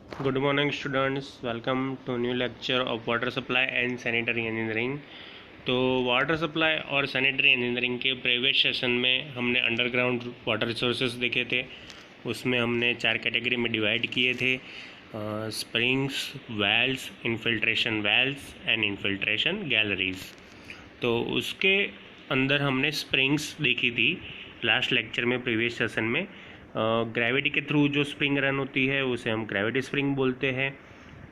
Good morning students, welcome to new lecture of water supply and sanitary engineering। तो water supply और sanitary engineering के previous session में हमने underground water resources देखे थे। उसमें हमने 4 कैटेगरी में डिवाइड किए थे, springs, wells, infiltration wells and infiltration galleries. तो उसके अंदर हमने स्प्रिंग्स देखी थी लास्ट लेक्चर में, प्रीवियस सेशन में। ग्रेविटी के थ्रू जो स्प्रिंग रन होती है उसे हम ग्रेविटी स्प्रिंग बोलते हैं।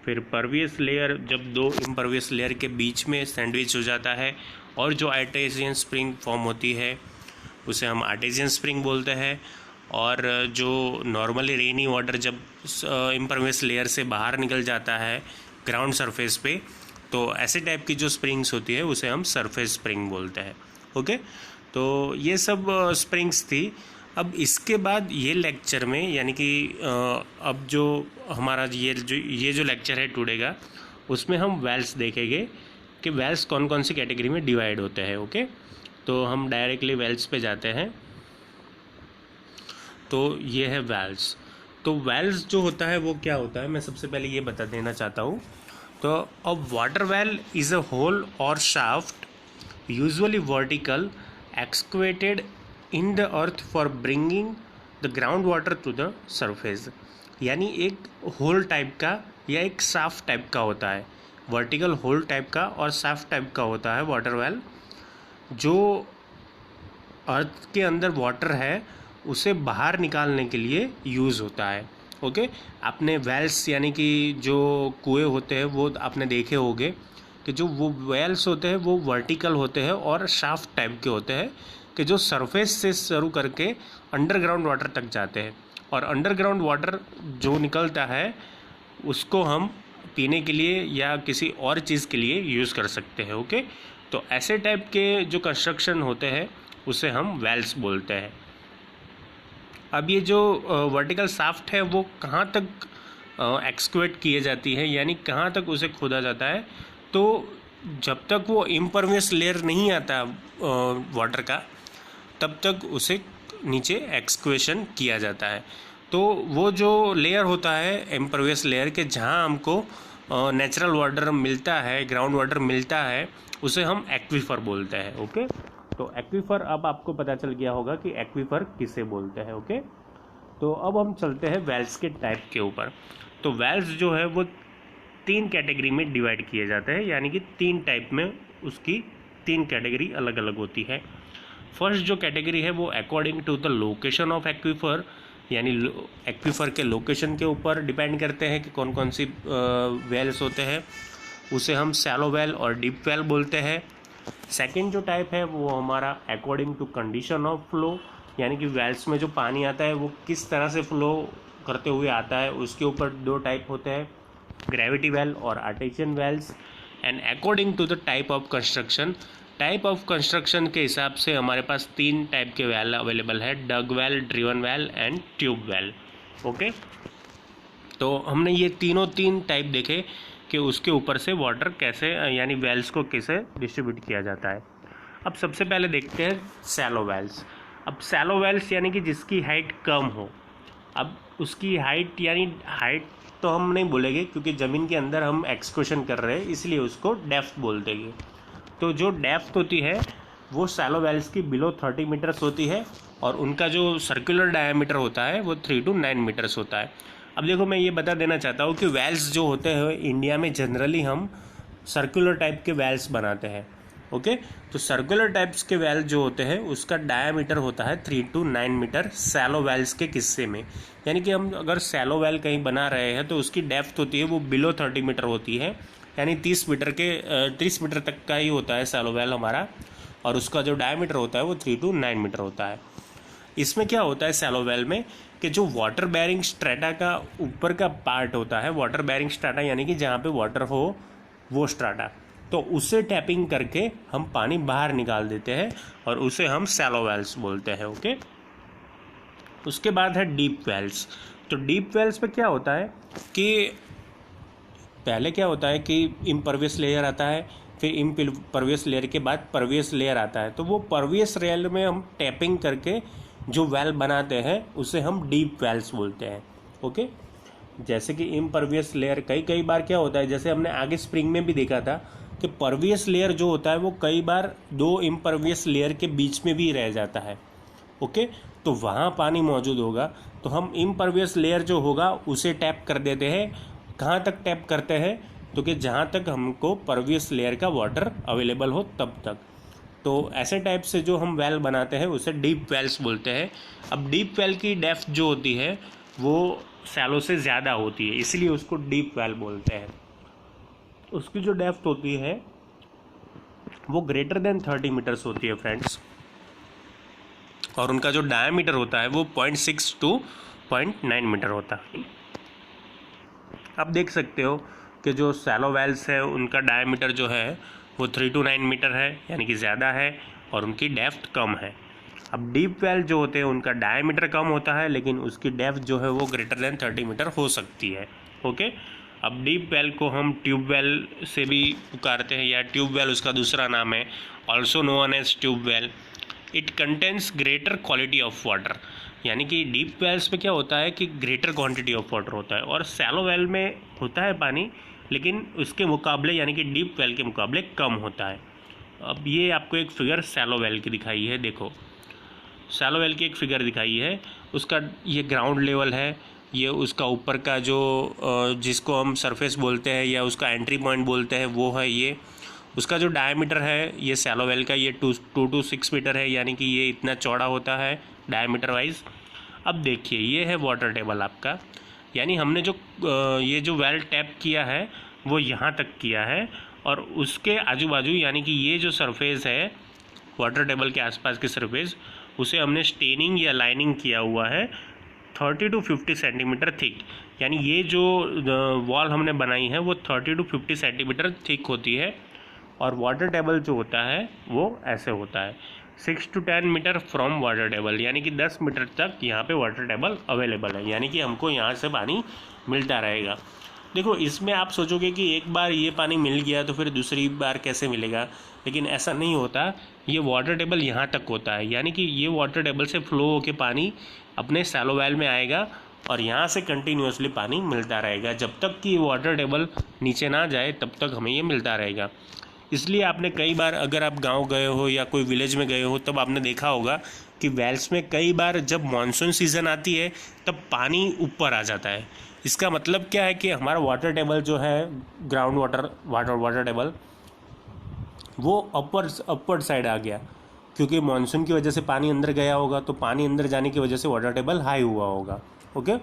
फिर परवियस लेयर, जब दो इम्परवियस लेयर के बीच में सैंडविच हो जाता है और जो आर्टेशियन स्प्रिंग फॉर्म होती है उसे हम आर्टेशियन स्प्रिंग बोलते हैं। और जो नॉर्मली रेनी वाटर जब इम्परवियस लेयर से बाहर निकल जाता है ग्राउंड सरफेस पे, तो ऐसे टाइप की जो स्प्रिंग्स होती है उसे हम सरफेस स्प्रिंग बोलते हैं। ओके, तो ये सब स्प्रिंग्स थी। अब इसके बाद ये लेक्चर में, यानी कि अब जो हमारा ये जो लेक्चर है टुडे का, उसमें हम वेल्स देखेंगे कि वेल्स कौन कौन सी कैटेगरी में डिवाइड होते हैं। ओके, तो हम डायरेक्टली वेल्स पे जाते हैं। तो ये है वेल्स। तो वेल्स जो होता है वो क्या होता है, मैं सबसे पहले ये बता देना चाहता हूँ। तो a water well is a hole or shaft, usually vertical, excavated in the earth for bringing the ground water to the surface। यानी एक होल टाइप का या एक साफ टाइप का होता है, वर्टिकल होल टाइप का और साफ टाइप का होता है वाटर वेल, जो अर्थ के अंदर वाटर है उसे बाहर निकालने के लिए यूज़ होता है। ओके, आपने वेल्स यानी कि जो कुएँ होते हैं वो आपने देखे होंगे कि जो वो वेल्स होते हैं वो वर्टिकल होते हैं और शाफ्ट टाइप के होते हैं, कि जो सरफेस से शुरू करके अंडरग्राउंड वाटर तक जाते हैं। और अंडरग्राउंड वाटर जो निकलता है उसको हम पीने के लिए या किसी और चीज़ के लिए यूज़ कर सकते हैं। ओके, तो ऐसे टाइप के जो कंस्ट्रक्शन होते हैं उसे हम वेल्स बोलते हैं। अब ये जो वर्टिकल शाफ्ट है वो कहाँ तक एक्सक्वेट किए जाती है, यानी कहाँ तक उसे खोदा जाता है, तो जब तक वो इम्परवियस लेयर नहीं आता वाटर का तब तक उसे नीचे एक्सक्वेशन किया जाता है। तो वो जो लेयर होता है इम्परवियस लेयर के, जहाँ हमको नेचुरल वाटर मिलता है, ग्राउंड वाटर मिलता है, उसे हम एक्वीफर बोलते हैं। ओके, तो एक्वीफर, अब आपको पता चल गया होगा कि एक्वीफर किसे बोलते हैं। ओके, तो अब हम चलते हैं वेल्स के टाइप के ऊपर। तो वेल्स जो है वो 3 कैटेगरी में डिवाइड किए जाते हैं, यानी कि 3 टाइप में उसकी 3 कैटेगरी अलग अलग होती है। फर्स्ट जो कैटेगरी है वो according to the location of aquifer, यानी एक्वीफर के लोकेशन के ऊपर डिपेंड करते हैं कि कौन कौन सी वेल्स होते हैं, उसे हम शैलो वेल और डीप वेल बोलते हैं। सेकंड जो टाइप है वो हमारा according to condition of flow, यानी कि वेल्स में जो पानी आता है वो किस तरह से फ्लो करते हुए आता है, उसके ऊपर 2 टाइप होते हैं, ग्रेविटी वेल और artesian wells. And according to the type of construction, type of construction के हिसाब से हमारे पास 3 टाइप के वेल अवेलेबल है, dug well, driven well and tube well. Okay, तो हमने ये तीन टाइप देखे कि उसके ऊपर से वाटर कैसे, यानी वेल्स को कैसे डिस्ट्रीब्यूट किया जाता है। अब सबसे पहले देखते हैं शैलो वेल्स। अब शैलो वेल्स यानी कि जिसकी हाइट कम हो। अब उसकी हाइट, यानी हाइट तो हम नहीं बोलेंगे क्योंकि ज़मीन के अंदर हम एक्सक्वेशन कर रहे हैं, इसलिए उसको डेप्थ बोल देंगे। तो जो डेप्थ होती है वो शैलो वेल्स की बिलो 30 मीटर्स होती है और उनका जो सर्कुलर डायमीटर होता है वो 3 to 9 मीटर्स होता है। अब देखो, मैं ये बता देना चाहता हूँ कि वेल्स जो होते हैं इंडिया में जनरली हम सर्कुलर टाइप के वेल्स बनाते हैं। ओके, तो सर्कुलर टाइप्स के वेल जो होते हैं उसका डायमीटर होता है 3 to 9 मीटर शैलो वेल्स के किस्से में। यानी कि हम अगर शैलो वेल कहीं बना रहे हैं तो उसकी डेप्थ होती है वो बिलो 30 मीटर होती है, यानी 30 मीटर तक का ही होता है शैलो वेल हमारा, और उसका जो डायमीटर होता है वो 3 to 9 मीटर होता है। इसमें क्या होता है शैलो वेल में कि जो वाटर बैरिंग स्ट्रेटा का ऊपर का पार्ट होता है, वाटर बैरिंग स्ट्रेटा यानी कि जहाँ पे वाटर हो वो स्ट्राटा, तो उसे टैपिंग करके हम पानी बाहर निकाल देते हैं और उसे हम शैलो वेल्स बोलते हैं। ओके, उसके बाद है डीप वेल्स। तो डीप वेल्स पे क्या होता है कि पहले क्या होता है कि इम्परवियस लेयर आता है, फिर इम्परवियस लेयर के बाद परवियस लेयर आता है। तो वो परवियस लेयर में हम टैपिंग करके जो वेल बनाते हैं उसे हम डीप वेल्स बोलते हैं। ओके, जैसे कि इम्परवियस लेयर कई बार क्या होता है, जैसे हमने आगे स्प्रिंग में भी देखा था कि परवियस लेयर जो होता है वो कई बार दो इम्परवियस लेयर के बीच में भी रह जाता है। ओके, तो वहाँ पानी मौजूद होगा, तो हम इम्परवियस लेयर जो होगा उसे टैप कर देते हैं। कहाँ तक टैप करते हैं, तो कि जहाँ तक हमको परवियस लेयर का वाटर अवेलेबल हो तब तक। तो ऐसे टाइप से जो हम वेल बनाते हैं उसे डीप वेल्स बोलते हैं। अब डीप वेल की डेप्थ जो होती है वो शैलो से ज़्यादा होती है, इसलिए उसको डीप वेल बोलते हैं। उसकी जो डेप्थ होती है वो ग्रेटर देन 30 मीटर्स होती है फ्रेंड्स, और उनका जो डायमीटर होता है वो 0.6 टू 0.9 मीटर होता है। आप देख सकते हो कि जो शैलो वेल्स है उनका डायमीटर जो है वो 3 to 9 मीटर है, यानी कि ज़्यादा है, और उनकी डेप्थ कम है। अब डीप वेल जो होते हैं उनका डायमीटर कम होता है, लेकिन उसकी डेप्थ जो है वो ग्रेटर देन 30 मीटर हो सकती है। ओके, अब डीप वेल को हम ट्यूब वेल से भी पुकारते हैं, या ट्यूब वेल उसका दूसरा नाम है, also known as tube well. It contains greater quality of water, यानी कि डीप वेल्स में क्या होता है कि ग्रेटर क्वांटिटी ऑफ वाटर होता है, और शैलो वेल में होता है पानी लेकिन उसके मुकाबले, यानी कि डीप वेल के मुकाबले कम होता है। अब ये आपको एक फिगर शैलो वेल की दिखाई है, देखो शैलो वेल की एक फिगर दिखाई है, उसका ये ग्राउंड लेवल है, ये उसका ऊपर का जो जिसको हम सरफेस बोलते हैं या उसका एंट्री पॉइंट बोलते हैं वो है ये। उसका जो डायमीटर है ये शैलो वेल का ये 2 to 6 मीटर है, यानी कि ये इतना चौड़ा होता है डायमीटर वाइज। अब देखिए ये है वाटर टेबल आपका, यानी हमने जो ये जो वेल टैप किया है वो यहाँ तक किया है, और उसके आजू बाजू यानी कि ये जो सरफेस है वाटर टेबल के आसपास की सरफेस, उसे हमने स्टेनिंग या लाइनिंग किया हुआ है 30 to 50 सेंटीमीटर थिक, यानी ये जो वॉल हमने बनाई है वो 30 to 50 सेंटीमीटर थिक होती है। और वाटर टेबल जो होता है वो ऐसे होता है 6 to 10 metre from water table, यानी कि 10 मीटर तक यहाँ पे वाटर टेबल अवेलेबल है, यानी कि हमको यहाँ से पानी मिलता रहेगा। देखो इसमें आप सोचोगे कि एक बार ये पानी मिल गया तो फिर दूसरी बार कैसे मिलेगा, लेकिन ऐसा नहीं होता। ये वाटर टेबल यहाँ तक होता है, यानी कि ये वाटर टेबल से फ्लो होके पानी अपने शैलो वेल में आएगा और यहाँ से कंटिन्यूसली पानी मिलता रहेगा जब तक कि वाटर टेबल नीचे ना जाए, तब तक हमें ये मिलता रहेगा। इसलिए आपने कई बार अगर आप गांव गए हो या कोई विलेज में गए हो तब आपने देखा होगा कि वेल्स में कई बार जब मानसून सीज़न आती है तब पानी ऊपर आ जाता है। इसका मतलब क्या है कि हमारा वाटर टेबल जो है ग्राउंड वाटर टेबल वो अपवर्ड साइड आ गया, क्योंकि मानसून की वजह से पानी अंदर गया होगा, तो पानी अंदर जाने की वजह से वाटर टेबल हाई हुआ होगा। ओके,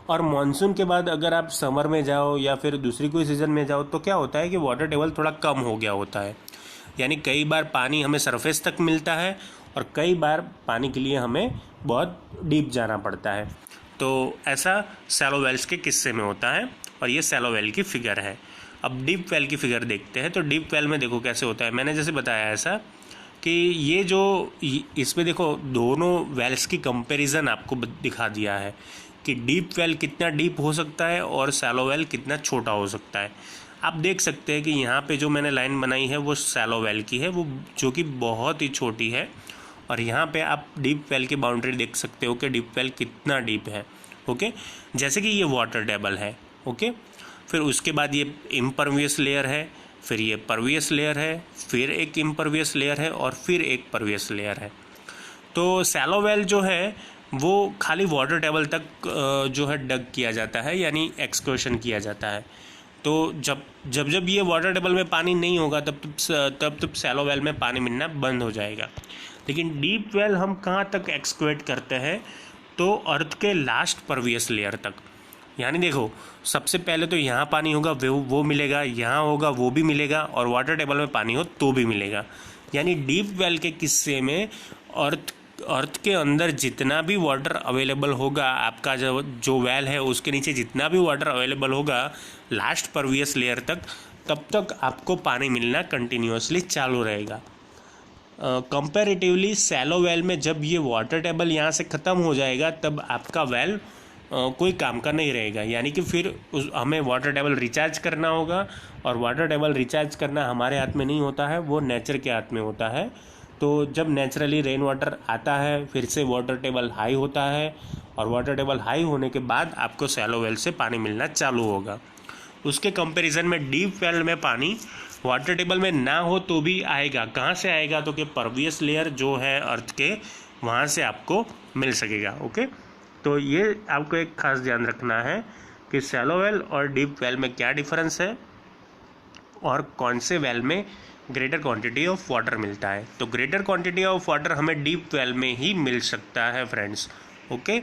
और मानसून के बाद अगर आप समर में जाओ या फिर दूसरी कोई सीज़न में जाओ तो क्या होता है कि वाटर टेबल थोड़ा कम हो गया होता है, यानी कई बार पानी हमें सरफेस तक मिलता है और कई बार पानी के लिए हमें बहुत डीप जाना पड़ता है। तो ऐसा शैलो वेल्स के किस्से में होता है, और ये शैलो वेल की फिगर है। अब डीप वेल की फिगर देखते हैं। तो डीप वेल में देखो कैसे होता है, मैंने जैसे बताया ऐसा कि ये जो इसमें देखो दोनों वेल्स की कंपैरिजन आपको दिखा दिया है कि डीप वेल कितना डीप हो सकता है और शैलो वेल कितना छोटा हो सकता है। आप देख सकते हैं कि यहाँ पे जो मैंने लाइन बनाई है वो शैलो वेल की है, वो जो कि बहुत ही छोटी है, और यहाँ पे आप डीप वेल की बाउंड्री देख सकते हो कि डीप वेल कितना डीप है। ओके, जैसे कि ये वाटर टेबल है। ओके, फिर उसके बाद ये इम्परवियस लेयर है, फिर ये परवियस लेयर है, फिर एक इम्परवियस लेयर है, और फिर एक परवियस लेयर है। तो शैलो वेल जो है वो खाली वाटर टेबल तक जो है डग किया जाता है, यानी एक्सकर्शन किया जाता है। तो जब ये वाटर टेबल में पानी नहीं होगा तब शैलो वेल में पानी मिलना बंद हो जाएगा। लेकिन डीप वेल हम कहाँ तक एक्सक्वेट करते हैं, तो अर्थ के लास्ट परवियस लेयर तक। यानी देखो सबसे पहले तो यहाँ पानी होगा वो मिलेगा, यहाँ होगा वो भी मिलेगा, और वाटर टेबल में पानी हो तो भी मिलेगा। यानी डीप वेल के किस्से में अर्थ के अंदर जितना भी वाटर अवेलेबल होगा, आपका जो वेल है उसके नीचे जितना भी वाटर अवेलेबल होगा लास्ट परवियस लेयर तक, तब तक आपको पानी मिलना कंटिन्यूसली चालू रहेगा। कंपैरेटिवली शैलो वेल में जब ये वाटर टेबल यहाँ से ख़त्म हो जाएगा तब आपका वेल कोई काम का नहीं रहेगा, यानी कि फिर हमें वाटर टेबल रिचार्ज करना होगा, और वाटर टेबल रिचार्ज करना हमारे हाथ में नहीं होता है, वो नेचर के हाथ में होता है। तो जब नेचुरली रेन वाटर आता है फिर से वाटर टेबल हाई होता है, और वाटर टेबल हाई होने के बाद आपको शैलो वेल से पानी मिलना चालू होगा। उसके कंपैरिजन में डीप वेल में पानी वाटर टेबल में ना हो तो भी आएगा। कहाँ से आएगा? तो कि परवियस लेयर जो है अर्थ के, वहाँ से आपको मिल सकेगा। ओके, तो ये आपको एक खास ध्यान रखना है कि शैलो वेल और डीप वेल में क्या डिफरेंस है और कौन से वेल में ग्रेटर क्वांटिटी ऑफ वाटर मिलता है। तो ग्रेटर क्वांटिटी ऑफ वाटर हमें डीप वेल में ही मिल सकता है फ्रेंड्स। ओके,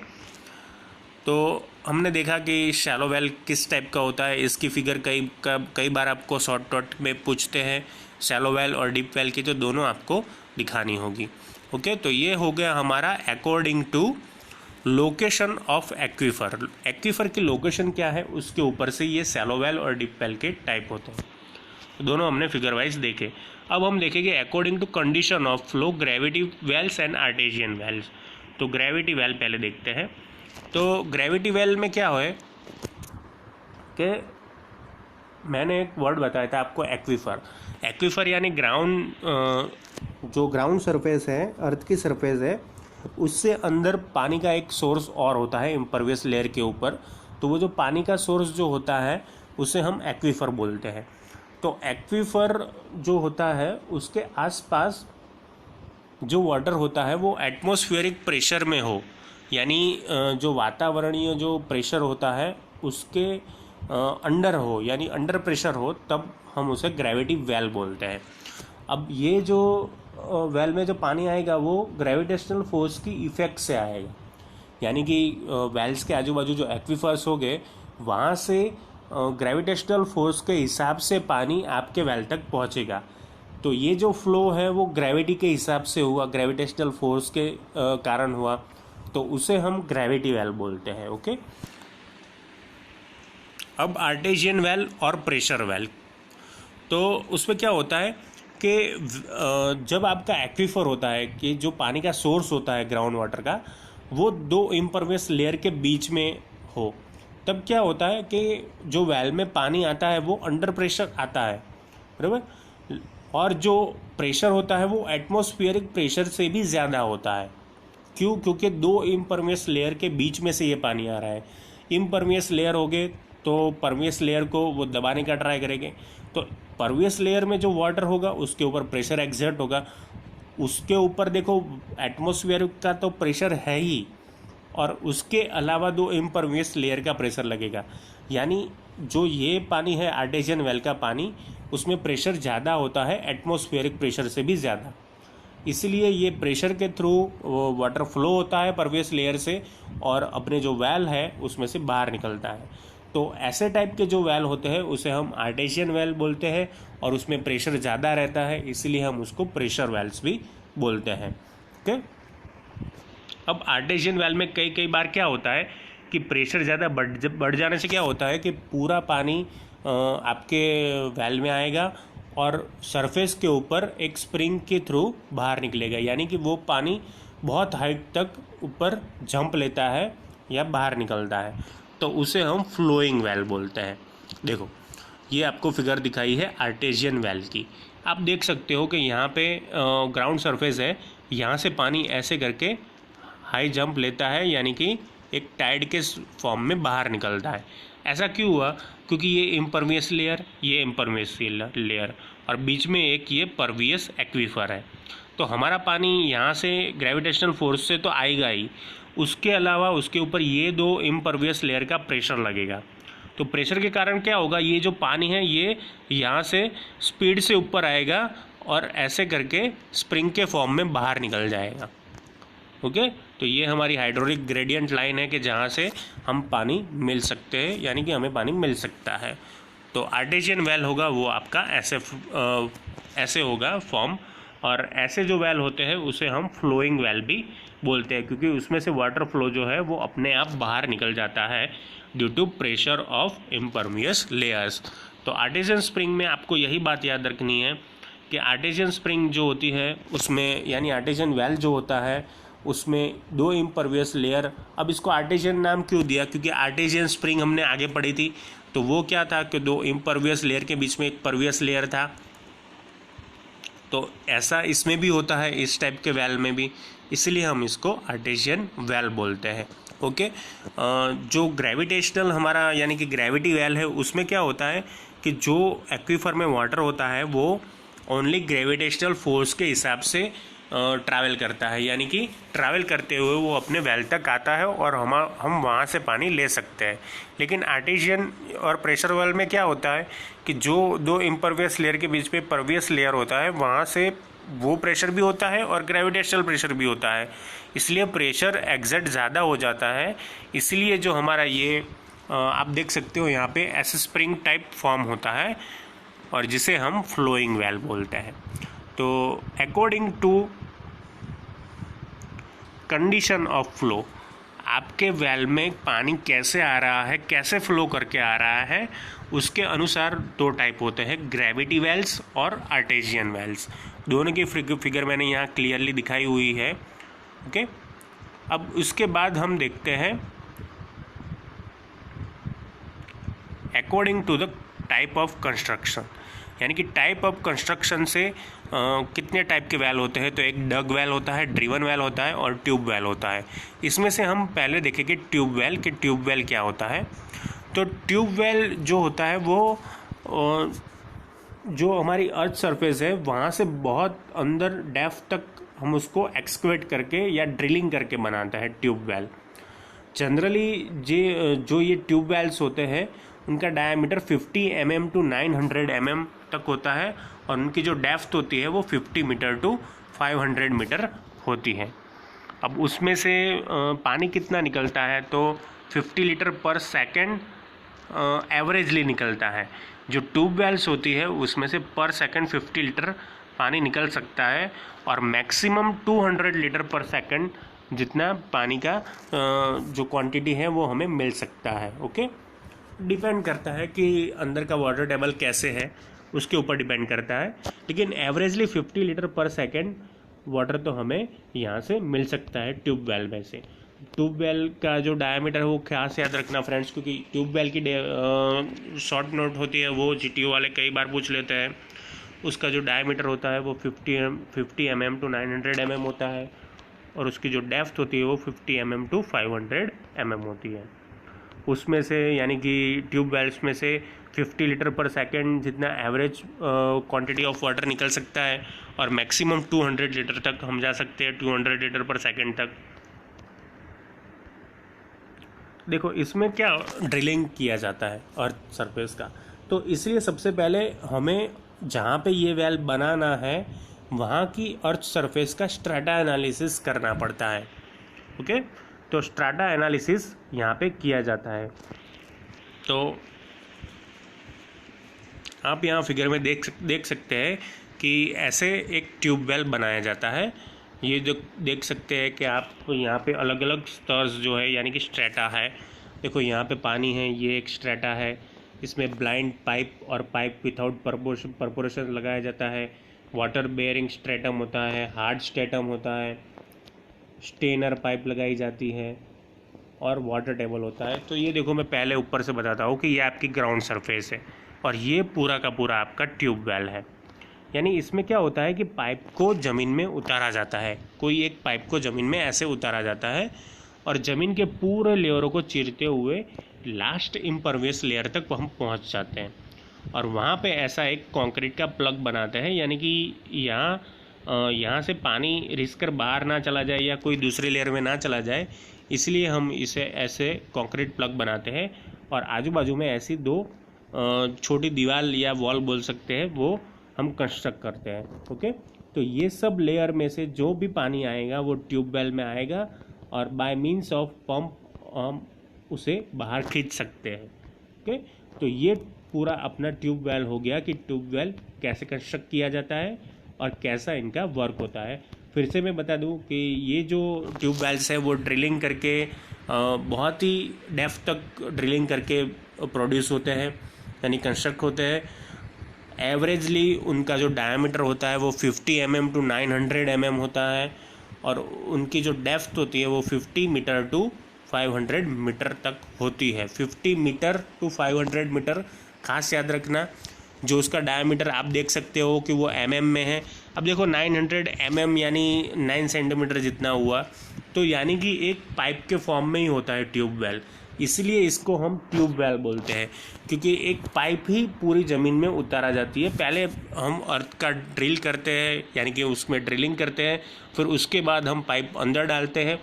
तो हमने देखा कि शैलो वेल किस टाइप का होता है। इसकी फिगर कई बार आपको शॉर्ट टॉट में पूछते हैं। शैलो वेल और डीप वेल की तो दोनों आपको दिखानी होगी। ओके, तो ये हो गया हमारा according to location of aquifer. Aquifer की लोकेशन क्या है उसके ऊपर से ये शैलो वेल और डीप वेल के टाइप होते हैं। तो दोनों हमने फिगर वाइज देखे। अब हम देखेंगे according to condition of flow gravity wells and artesian wells. तो ग्रेविटी वेल पहले देखते हैं। तो ग्रेविटी वेल में क्या है कि मैंने एक वर्ड बताया था आपको, एक्वीफर। एक्वीफर यानी ग्राउंड, जो ग्राउंड सरफेस है, अर्थ की सरफेस है, उससे अंदर पानी का एक सोर्स और होता है इम्परवियस लेयर के ऊपर। तो वो जो पानी का सोर्स जो होता है उसे हम एक्वीफर बोलते हैं। तो एक्वीफर जो होता है उसके आसपास जो वाटर होता है वो एटमॉस्फेरिक प्रेशर में हो, यानी जो वातावरणीय जो प्रेशर होता है उसके अंडर हो, यानी अंडर प्रेशर हो, तब हम उसे ग्रेविटी वेल बोलते हैं। अब ये जो वेल में जो पानी आएगा वो ग्रेविटेशनल फोर्स की इफेक्ट से आएगा, यानी कि वेल्स के आजू बाजू जो एक्वीफर्स हो गए वहाँ से ग्रेविटेशनल फोर्स के हिसाब से पानी आपके वेल तक पहुँचेगा। तो ये जो फ्लो है वो ग्रेविटी के हिसाब से हुआ, ग्रेविटेशनल फोर्स के कारण हुआ, तो उसे हम ग्रेविटी वेल बोलते हैं। ओके, अब आर्टेशियन वेल और प्रेशर वेल, तो उसमें क्या होता है कि जब आपका एक्वीफर होता है कि जो पानी का सोर्स होता है ग्राउंड वाटर का, वो दो इम्परवियस लेयर के बीच में हो, तब क्या होता है कि जो वेल में पानी आता है वो अंडर प्रेशर आता है, बराबर, और जो प्रेशर होता है वो एटमॉस्फेरिक प्रेशर से भी ज़्यादा होता है। क्यों? क्योंकि दो इम्परवियस लेयर के बीच में से ये पानी आ रहा है। इम्परवियस लेयर हो गए तो परवियस लेयर को वो दबाने का ट्राई करेंगे, तो परवियस लेयर में जो वाटर होगा उसके ऊपर प्रेशर एग्जर्ट होगा। उसके ऊपर देखो एटमॉस्फेयर का तो प्रेशर है ही, और उसके अलावा दो इम्परवियस लेयर का प्रेशर लगेगा। यानी जो ये पानी है आर्टेशियन वेल का पानी, उसमें प्रेशर ज़्यादा होता है एटमॉस्फेरिक प्रेशर से भी ज़्यादा, इसलिए ये प्रेशर के थ्रू वाटर फ्लो होता है परवियस लेयर से और अपने जो वेल है उसमें से बाहर निकलता है। तो ऐसे टाइप के जो वेल होते हैं उसे हम आर्टेशियन वेल बोलते हैं, और उसमें प्रेशर ज़्यादा रहता है इसलिए हम उसको प्रेशर वेल्स भी बोलते हैं। ओके, अब आर्टेशियन वेल में कई बार क्या होता है कि प्रेशर ज़्यादा बढ़ जाने से क्या होता है कि पूरा पानी आपके वेल में आएगा और सरफेस के ऊपर एक स्प्रिंग के थ्रू बाहर निकलेगा, यानी कि वो पानी बहुत हाइट तक ऊपर जंप लेता है या बाहर निकलता है, तो उसे हम फ्लोइंग वेल बोलते हैं। देखो ये आपको फिगर दिखाई है आर्टेशियन वेल की। आप देख सकते हो कि यहाँ पे ग्राउंड सरफेस है, यहाँ से पानी ऐसे करके हाई जंप लेता है, यानी कि एक टाइड के फॉर्म में बाहर निकलता है। ऐसा क्यों हुआ? क्योंकि ये इम्परवियस लेयर, ये इम्परवियस लेयर, और बीच में एक ये परवियस एक्वीफर है। तो हमारा पानी यहाँ से ग्रेविटेशनल फोर्स से तो आएगा ही, उसके अलावा उसके ऊपर ये दो इम्परवियस लेयर का प्रेशर लगेगा। तो प्रेशर के कारण क्या होगा, ये जो पानी है ये यहाँ से स्पीड से ऊपर आएगा और ऐसे करके स्प्रिंग के फॉर्म में बाहर निकल जाएगा। ओके, तो ये हमारी हाइड्रोलिक ग्रेडियंट लाइन है कि जहाँ से हम पानी मिल सकते हैं, यानी कि हमें पानी मिल सकता है। तो आर्टेशियन वेल होगा वो आपका ऐसे होगा फॉर्म, और ऐसे जो वेल होते हैं उसे हम फ्लोइंग वेल भी बोलते हैं, क्योंकि उसमें से वाटर फ्लो जो है वो अपने आप बाहर निकल जाता है due to pressure of impervious layers. तो आर्टेशियन स्प्रिंग में आपको यही बात याद रखनी है कि आर्टेशियन स्प्रिंग जो होती है उसमें, यानी आर्टेशियन वेल जो होता है उसमें दो इम्परवियस लेयर। अब इसको आर्टेशियन नाम क्यों दिया? क्योंकि आर्टेशियन स्प्रिंग हमने आगे पढ़ी थी, तो वो क्या था कि दो इम्परवियस लेयर के बीच में एक परवियस लेयर था, तो ऐसा इसमें भी होता है, इस टाइप के वेल में भी, इसलिए हम इसको आर्टेशियन वेल बोलते हैं। ओके। जो ग्रेविटेशनल हमारा यानी कि ग्रेविटी वेल है, उसमें क्या होता है कि जो एक्वीफर में वाटर होता है वो ओनली ग्रेविटेशनल फोर्स के हिसाब से ट्रैवल करता है, यानी कि ट्रैवल करते हुए वो अपने वेल तक आता है और हम वहाँ से पानी ले सकते हैं। लेकिन आर्टेशियन और प्रेशर वेल में क्या होता है कि जो दो इम्परवियस लेयर के बीच में परवियस लेयर होता है, वहाँ से वो प्रेशर भी होता है और ग्रेविटेशनल प्रेशर भी होता है, इसलिए प्रेशर एग्जर्ट ज़्यादा हो जाता है। इसलिए जो हमारा ये आप देख सकते हो यहाँ पे ऐसे स्प्रिंग टाइप फॉर्म होता है और जिसे हम फ्लोइंग वेल बोलते हैं। तो according to condition of flow, आपके वेल में पानी कैसे आ रहा है, कैसे फ्लो करके आ रहा है, उसके अनुसार दो टाइप होते हैं, ग्रेविटी वेल्स और आर्टेशियन वेल्स। दोनों की फिगर मैंने यहाँ क्लियरली दिखाई हुई है। ओके। अब उसके बाद हम देखते हैं according to the type of construction, यानी कि टाइप ऑफ कंस्ट्रक्शन से कितने टाइप के वेल होते हैं। तो एक डग वेल होता है, ड्रिवन वेल होता है और ट्यूब वेल होता है। इसमें से हम पहले देखेंगे ट्यूब वेल कि ट्यूब वेल क्या होता है। तो ट्यूब वेल जो होता है वो जो हमारी अर्थ सरफेस है वहाँ से बहुत अंदर डेप्थ तक हम उसको एक्सकेवेट करके या ड्रिलिंग करके बनाता है ट्यूब वेल। जनरली जो ये ट्यूब वेल्स होते हैं उनका डायमीटर 50 mm to 900 mm तक होता है और उनकी जो डेप्थ होती है वो 50 मीटर to 500 मीटर होती है। अब उसमें से पानी कितना निकलता है, तो 50 लीटर पर सेकेंड एवरेजली निकलता है। जो ट्यूब वेल्स होती है उसमें से पर सेकंड 50 लीटर पानी निकल सकता है और मैक्सिमम 200 लीटर पर सेकंड जितना पानी का जो क्वांटिटी है वो हमें मिल सकता है। ओके। डिपेंड करता है कि अंदर का वाटर टेबल कैसे है, उसके ऊपर डिपेंड करता है, लेकिन एवरेजली 50 लीटर पर सेकंड वाटर तो हमें यहाँ से मिल सकता है ट्यूब वेल में से। ट्यूब वेल का जो डायमीटर है वो खास याद रखना फ्रेंड्स, क्योंकि ट्यूब वेल की शॉर्ट नोट होती है, वो GTO वाले कई बार पूछ लेते हैं। उसका जो डायमीटर होता है वो 50 mm to 900 mm होता है और उसकी जो डेप्थ होती है वो 50 mm to 500 mm होती है। उसमें से यानी कि ट्यूब वेल्स में से 50 लीटर पर सेकंड जितना एवरेज क्वांटिटी ऑफ वाटर निकल सकता है और मैक्सिमम 200 लीटर तक हम जा सकते हैं, 200 लीटर पर सेकंड तक। देखो इसमें क्या ड्रिलिंग किया जाता है अर्थ सरफेस का, तो इसलिए सबसे पहले हमें जहाँ पे ये वेल बनाना है वहाँ की अर्थ सरफेस का स्ट्रेटा एनालिसिस करना पड़ता है। ओके। तो स्ट्रेटा एनालिसिस यहाँ पे किया जाता है। तो आप यहाँ फिगर में देख सकते हैं कि ऐसे एक ट्यूब वेल बनाया जाता है। ये जो देख सकते हैं कि आप यहाँ पे अलग अलग स्टर्स जो है यानी कि स्ट्रेटा है। देखो यहाँ पे पानी है, ये एक स्ट्रेटा है, इसमें ब्लाइंड पाइप और पाइप विथआउट परपोरेशन लगाया जाता है। वाटर बेयरिंग स्ट्रेटम होता है, हार्ड स्ट्रेटम होता है, स्टेनर पाइप लगाई जाती है और वाटर टेबल होता है। तो ये देखो मैं पहले ऊपर से बताता हूँ कि ये आपकी ग्राउंड सरफेस है और ये पूरा का पूरा आपका ट्यूब वेल है। यानी इसमें क्या होता है कि पाइप को ज़मीन में उतारा जाता है, कोई एक पाइप को ज़मीन में ऐसे उतारा जाता है और ज़मीन के पूरे लेयरों को चीरते हुए लास्ट इम्परवियस लेयर तक हम पहुंच जाते हैं और वहाँ पे ऐसा एक कंक्रीट का प्लग बनाते हैं, यानी कि यहाँ से पानी रिस कर बाहर ना चला जाए या कोई दूसरे लेयर में ना चला जाए, इसलिए हम इसे ऐसे कंक्रीट प्लग बनाते हैं और आजू बाजू में ऐसी दो छोटी दीवार या वॉल बोल सकते हैं वो हम कंस्ट्रक्ट करते हैं। ओके। तो ये सब लेयर में से जो भी पानी आएगा वो ट्यूब वेल में आएगा और बाय मीन्स ऑफ पंप हम उसे बाहर खींच सकते हैं। ओके। तो ये पूरा अपना ट्यूब वेल हो गया कि ट्यूब वेल कैसे कंस्ट्रक्ट किया जाता है और कैसा इनका वर्क होता है। फिर से मैं बता दूं कि ये जो ट्यूब वेल्स है वो ड्रिलिंग करके बहुत ही डेप्थ तक ड्रिलिंग करके प्रोड्यूस होते हैं यानी कंस्ट्रक्ट होते हैं। एवरेजली उनका जो डायमीटर होता है वो 50 mm to 900 mm होता है और उनकी जो डेप्थ होती है वो 50 मीटर to 500 मीटर तक होती है। 50 मीटर to 500 मीटर खास याद रखना। जो उसका डायमीटर आप देख सकते हो कि वो mm में है। अब देखो 900 mm यानी 9 सेंटीमीटर जितना हुआ, तो यानी कि एक पाइप के फॉर्म में ही होता है ट्यूब वेल, इसलिए इसको हम ट्यूब वेल बोलते हैं, क्योंकि एक पाइप ही पूरी ज़मीन में उतारा जाती है। पहले हम अर्थ का ड्रिल करते हैं, यानी कि उसमें ड्रिलिंग करते हैं, फिर उसके बाद हम पाइप अंदर डालते हैं,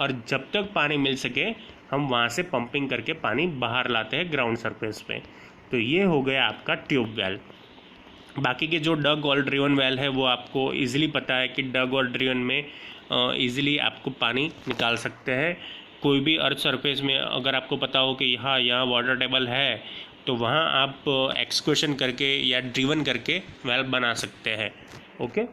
और जब तक पानी मिल सके हम वहाँ से पंपिंग करके पानी बाहर लाते हैं ग्राउंड सरफेस पे। तो ये हो गया आपका ट्यूब वेल। बाकी के जो डग और ड्रिवन वेल है वो आपको इजीली पता है कि डग और ड्रिवन में इजीली आपको पानी निकाल सकते हैं। कोई भी अर्थ सरफेस में अगर आपको पता हो कि हाँ यहाँ वाटर टेबल है, तो वहाँ आप एक्सक्वेशन करके या ड्रिवन करके वेल बना सकते हैं। ओके,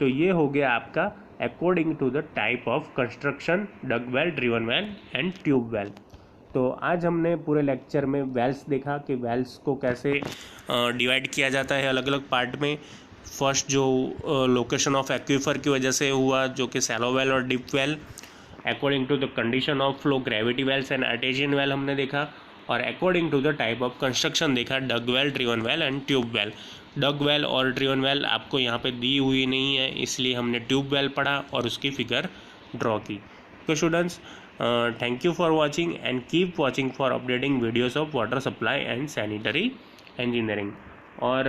तो ये हो गया आपका according to the type of construction dug well, driven well and tube well. तो आज हमने पूरे लेक्चर में वेल्स देखा कि वेल्स को कैसे डिवाइड किया जाता है अलग अलग पार्ट में। फर्स्ट जो लोकेशन ऑफ एक्वीफर की वजह से हुआ, जो कि सैलो वेल और deep well, according to the condition of flow, gravity wells and artesian well हमने देखा, और according to the type of construction देखा dug well, driven well and tube well. Dug well और ड्रिवन वेल आपको यहाँ पे दी हुई नहीं है, इसलिए हमने ट्यूब वेल पढ़ा और उसकी फिगर ड्रॉ की। तो students, thank you for watching and keep watching for updating videos of water supply and sanitary engineering। और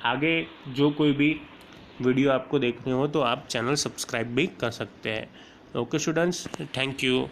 आगे जो कोई भी वीडियो आपको देखने हो तो आप चैनल सब्सक्राइब भी कर सकते हैं। Okay students, thank you.